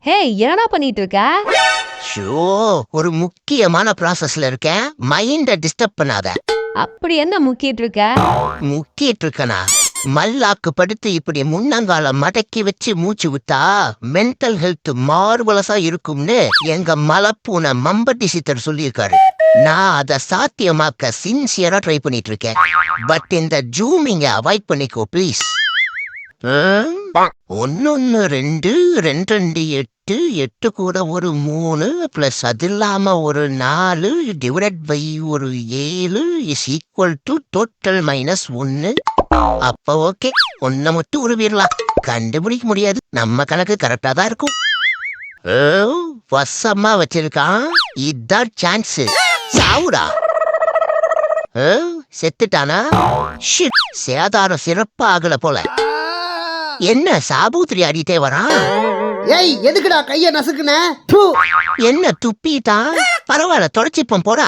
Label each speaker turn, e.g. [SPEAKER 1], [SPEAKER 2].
[SPEAKER 1] ஹே, என்னடா பண்ணிட்டு இருக்க?
[SPEAKER 2] ஷோ, ஒரு முக்கியமான ப்ராசஸ்ல இருக்கேன். மைண்ட டிஸ்டர்ப் பண்ணாத.
[SPEAKER 1] அப்படி என்ன முக்கிட்டு இருக்க?
[SPEAKER 2] முக்கிட்டு இருக்கனா? மல்லாக்கு படுத்து இப்படி முன்னங்கால மடக்கி வச்சு மூச்சு விட்டா மென்டல் ஹெல்த் மார்வலஸா இருக்கும்னு எங்க மலப்பூனை மம்பட்டி சித்தர் சொல்லியிருக்காரு. நான் அதை சாத்தியமாக்க சின்சியரா ட்ரை பண்ணிட்டு இருக்கேன். பட் இந்த ஜூமிங்க அவாய்ட் பண்ணிக்கோ ப்ளீஸ். 1 1 2 2 2 8 8 கூட ஒரு 3 பிளஸ் அது இல்லாம ஒரு 4 டிவைடட் பை ஒரு 7 is equal to total minus 1. அப்ப ஓகே, ஒன்ன மட்டும் உருவிடலாம். கண்டுபிடிக்க முடியாது, நம்ம கணக்கு கரெக்டா தான் இருக்கும். வசமா வச்சிருக்கான். இதான் சான்ஸ். சாவுடா. செத்துட்டானா? ஷிட், சேதாரம் சிறப்பா ஆகல போல. என்ன சாபூத்திரி ஆடிட்டே வரான்?
[SPEAKER 3] ஏய், எதுக்குடா கைய நசுக்குன?
[SPEAKER 2] என்ன துப்பிட்டான்? பரவாயில்ல, தொடச்சிப்போம் போடா.